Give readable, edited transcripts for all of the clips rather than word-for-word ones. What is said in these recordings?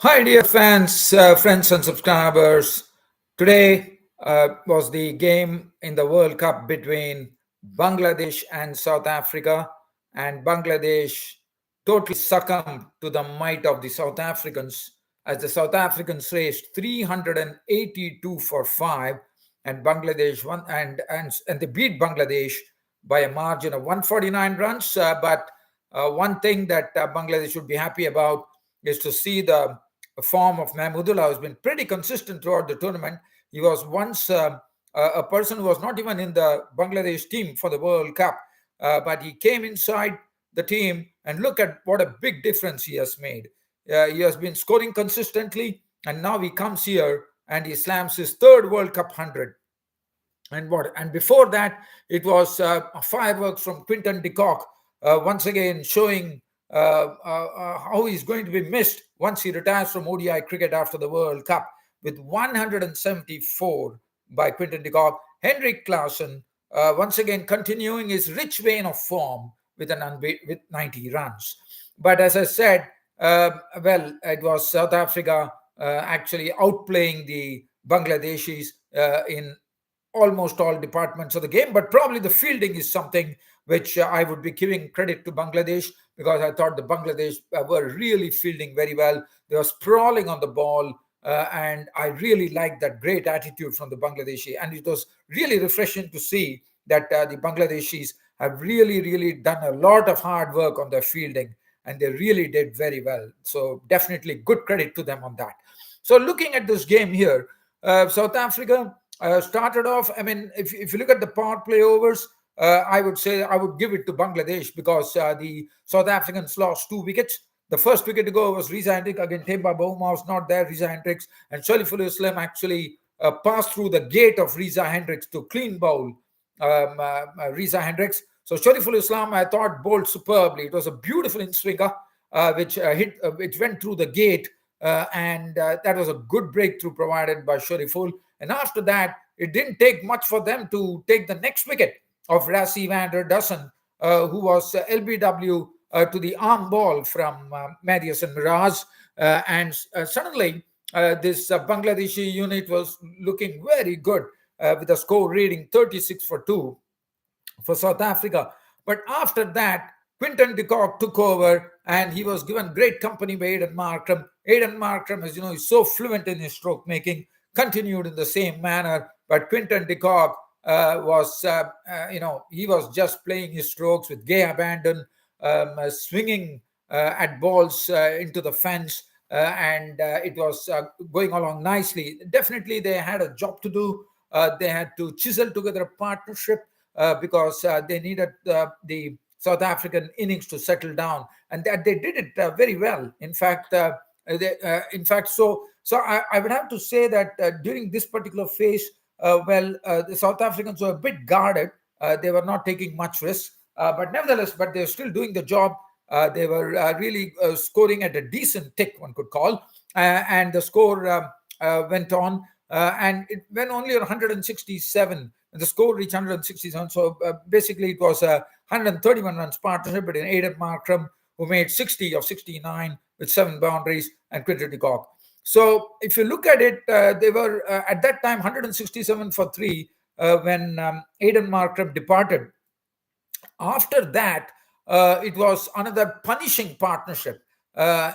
Hi, dear fans, friends, and subscribers. Today was the game in the World Cup between Bangladesh and South Africa, and Bangladesh totally succumbed to the might of the South Africans as the South Africans raced 382 for 5, and Bangladesh won, and they beat Bangladesh by a margin of 149 runs. But one thing that Bangladesh should be happy about is to see the form of Mahmudullah, who's been pretty consistent throughout the tournament. He was once a person who was not even in the Bangladesh team for the World Cup, but he came inside the team, and look at what a big difference he has made. He has been scoring consistently, and now he comes here and he slams his third World Cup 100. And before that, it was fireworks from Quinton de Kock, once again showing how he's going to be missed once he retires from ODI cricket after the World Cup, with 174 by Quinton de Kock. Henrik Klaasen once again continuing his rich vein of form with 90 runs. But as I said, it was South Africa actually outplaying the Bangladeshis in almost all departments of the game. But probably the fielding is something which I would be giving credit to Bangladesh, because I thought the Bangladesh were really fielding very well. They were sprawling on the ball, and I really liked that great attitude from the Bangladeshi. And it was really refreshing to see that the Bangladeshis have really done a lot of hard work on their fielding, and they really did very well. So definitely good credit to them on that. So looking at this game here, South Africa started off. I mean, if you look at the power play overs, I would say I would give it to Bangladesh, because the South Africans lost 2 wickets. The first wicket to go was Reza Hendricks. Again, Temba Bavuma was not there. Reza Hendricks and Shariful Islam actually passed through the gate of Reza Hendricks to clean bowl Reza Hendricks. So Shariful Islam, I thought, bowled superbly. It was a beautiful in-swinger which went through the gate, and that was a good breakthrough provided by Shariful. And after that, it didn't take much for them to take the next wicket of Rassie van der Dussen, who was LBW to the arm ball from Marius and Miraz. Suddenly, this Bangladeshi unit was looking very good, with a score reading 36 for 2 for South Africa. But after that, Quinton de Kock took over, and he was given great company by Aidan Markram. Aidan Markram, as you know, is so fluent in his stroke making, continued in the same manner. But Quinton de Kock he was just playing his strokes with gay abandon, swinging at balls into the fence, and it was going along nicely. Definitely, they had a job to do. They had to chisel together a partnership, because they needed the South African innings to settle down, and that they did it very well. In fact, I would have to say that during this particular phase, the South Africans were a bit guarded. They were not taking much risk, but nevertheless, they were still doing the job. They were really scoring at a decent tick, one could call, and the score went on, and it went only on 167. The score reached 167. So basically, it was a 131 runs partnership between Aidan Markram, who made 60 of 69 with 7 boundaries, and Quinton de Kock. So if you look at it, they were at that time 167 for 3 when Aidan Markram departed. After that, it was another punishing partnership.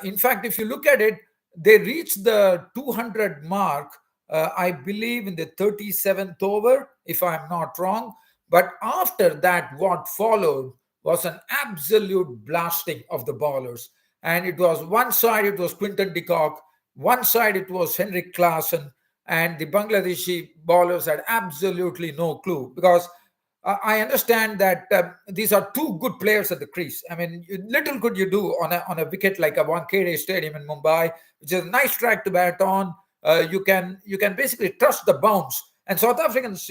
In fact, if you look at it, they reached the 200 mark, I believe, in the 37th over, if I'm not wrong. But after that, what followed was an absolute blasting of the bowlers. And it was one side, it was Quinton de Kock. One side, it was Henrik Klaasen, and the Bangladeshi bowlers had absolutely no clue, because I understand that these are two good players at the crease. I mean, little could you do on a wicket like a Wankhede Stadium in Mumbai, which is a nice track to bat on. You can basically trust the bounce. And South Africans,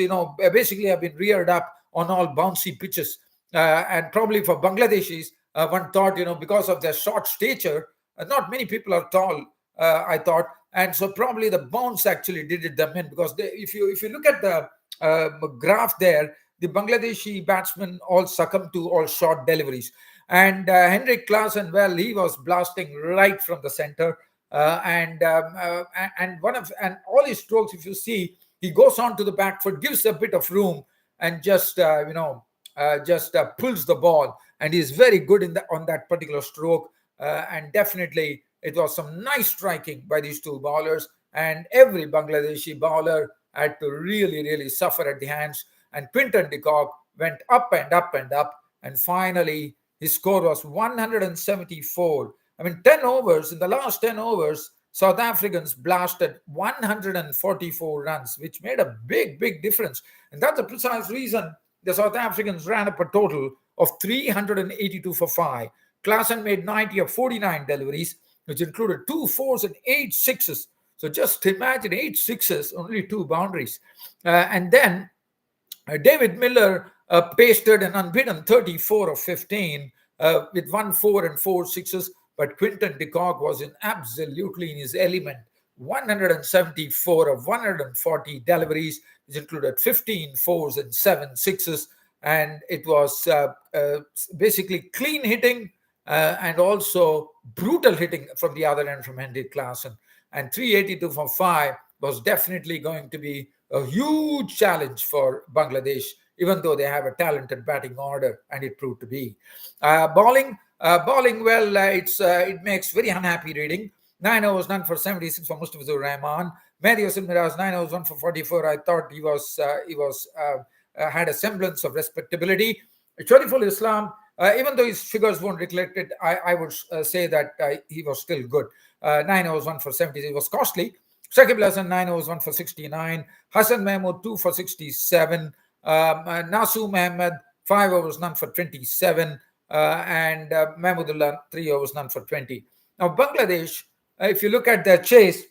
basically have been reared up on all bouncy pitches. And probably for Bangladeshis, one thought, because of their short stature, not many people are tall, I thought. And so probably the bounce actually did it them in, because if you look at the graph there, the Bangladeshi batsmen all succumbed to all short deliveries. And Henrik Klaasen, well, he was blasting right from the center. And all his strokes, if you see, he goes on to the back foot, gives a bit of room, and just pulls the ball, and he's very good on that particular stroke. And definitely, it was some nice striking by these two bowlers, and every Bangladeshi bowler had to really, really suffer at the hands. And Quinton de Kock went up and up and up, and finally his score was 174. I mean, 10 overs, in the last 10 overs, South Africans blasted 144 runs, which made a big, big difference. And that's the precise reason the South Africans ran up a total of 382 for 5. Klaasen made 90 of 49 deliveries, which included 2 fours and 8 sixes. So just imagine 8 sixes, only 2 boundaries. And then David Miller pasted an unbeaten 34 of 15 with 1 4 and 4 sixes. But Quinton de Kock was absolutely in his element. 174 of 140 deliveries, which included 15 fours and 7 sixes. And it was basically clean hitting and also brutal hitting from the other end from Hendrik Klaasen. And 382 for 5 was definitely going to be a huge challenge for Bangladesh, even though they have a talented batting order, and it proved to be. Bowling, well, it makes very unhappy reading. 9 overs, none for 76 for Mustafizur Rahman. Mehdi Hossain Miraz, 9 overs, 1 for 44. I thought he had a semblance of respectability. Shariful Islam, even though his figures weren't reflected, I would say that he was still good. 9 overs, 1 for 70. It was costly. Shakib Al Hasan, 9 overs, 1 for 69. Hassan Mahmood, 2 for 67. Nasu Mohammed, 5 overs, none for 27. And Mahmudullah, 3 overs, none for 20. Now, Bangladesh, if you look at their chase,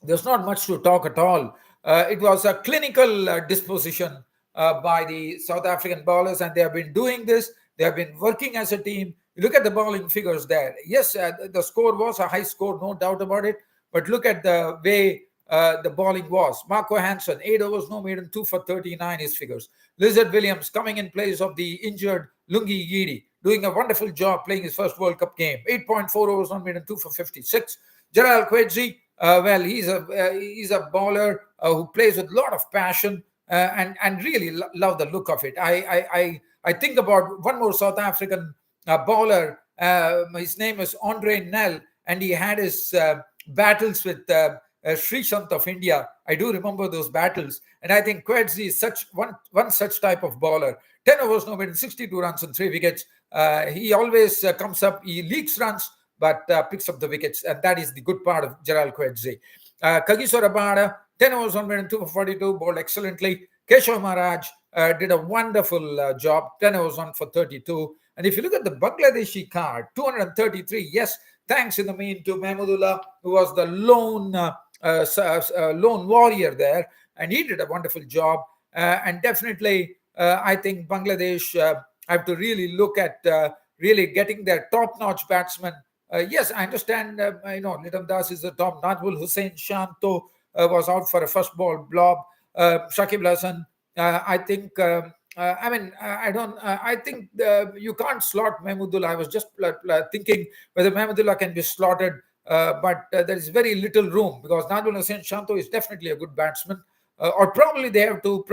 there's not much to talk at all. It was a clinical disposition by the South African bowlers, and they have been doing this. They have been working as a team. You look at the bowling figures there. Yes, the score was a high score, no doubt about it. But look at the way the bowling was. Marco Hansen, 8 overs, no maiden, 2 for 39, his figures. Lizard Williams coming in place of the injured Lungi Giri, doing a wonderful job playing his first World Cup game. 8.4 overs, no maiden, 2 for 56. Jalal Quedzi, well, he's a bowler who plays with a lot of passion and really love the look of it. I think about one more South African bowler. His name is Andre Nel, and he had his battles with Srishant of India. I do remember those battles, and I think Quedzi is one such type of bowler. 10 overs, no maiden, 62 runs and 3 wickets. He always comes up, he leaks runs, but picks up the wickets, and that is the good part of Jalal Quedzi. Kagiso Rabada, 10 overs, 1 maiden, 2 for 42, bowled excellently. Keshav Maharaj did a wonderful job, 10 overs, 1 for 32. And if you look at the Bangladeshi card, 233, yes, thanks in the mean to Mahmudullah, who was the lone warrior there, and he did a wonderful job. And definitely, I think Bangladesh have to really look at really getting their top-notch batsmen. Yes, I understand, Litam Das is the top. Najmul Hussain Shanto was out for a first ball blob. Shakib Al Hasan, I think, I think you can't slot Mahmudullah. I was just thinking whether Mahmudullah can be slotted, but there is very little room because Najmul Hussain Shanto is definitely a good batsman. Or probably they have to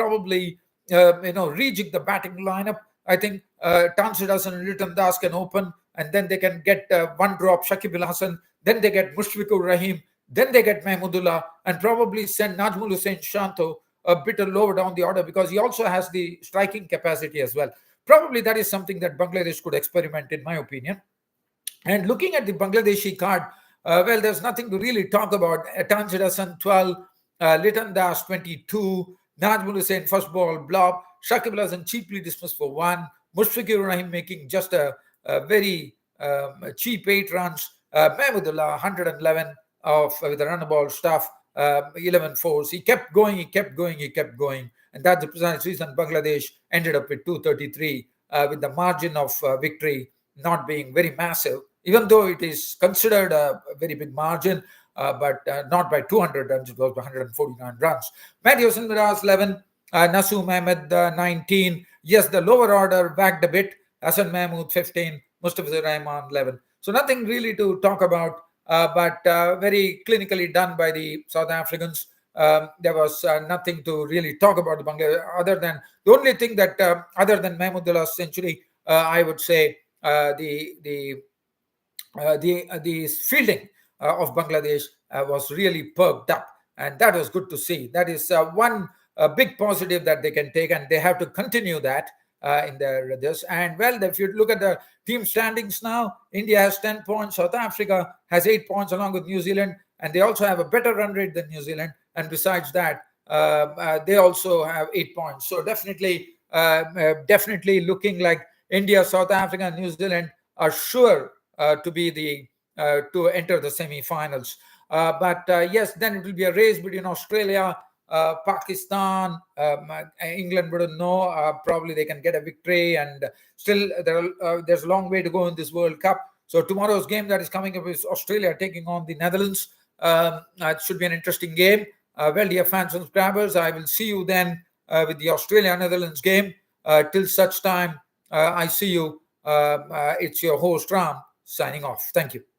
rejig the batting lineup. I think Tansir Hasan and Litam Das can open, and then they can get one drop Shakib Al Hasan, then they get Mushfiqur Rahim, then they get Mahmudullah, and probably send Najmul Hussain Shanto a bit lower down the order because he also has the striking capacity as well. Probably that is something that Bangladesh could experiment, in my opinion. And looking at the Bangladeshi card, well, there's nothing to really talk about. Tansir Hasan 12, Litan Das 22, Najmul Hussain first ball blob, Shakib Al Hasan cheaply dismissed for 1, Mushfiqur Rahim making just a very cheap 8 runs, Mahmudullah 111 with the run-ball stuff, 11 fours. He kept going, and that's the precise reason Bangladesh ended up with 233 with the margin of victory not being very massive, even though it is considered a very big margin, but not by 200 runs. It was 149 runs. Mehdi Hossain Miraz 11, Nasu Mohammed 19. Yes, the lower order wagged a bit. Hassan Mahmood 15, Mustafizur Rahman 11. So nothing really to talk about. but very clinically done by the South Africans. There was nothing to really talk about the Bangladesh, other than the only thing that, other than Mahmudullah's century, I would say the fielding of Bangladesh was really perked up, and that was good to see. That is one big positive that they can take, and they have to continue that in their this. And well, if you look at the team standings now, India has 10 points, South Africa has 8 points along with New Zealand, and they also have a better run rate than New Zealand. And besides that, they also have 8 points. So definitely looking like India, South Africa, and New Zealand are sure to be to enter the semi-finals. But yes, then it will be a race between Australia, Pakistan, England wouldn't know. Probably they can get a victory, and still there's a long way to go in this World Cup. So tomorrow's game that is coming up is Australia taking on the Netherlands. It should be an interesting game. Well, dear fans and subscribers, I will see you then with the Australia-Netherlands game. Till such time, I see you. It's your host Ram signing off. Thank you.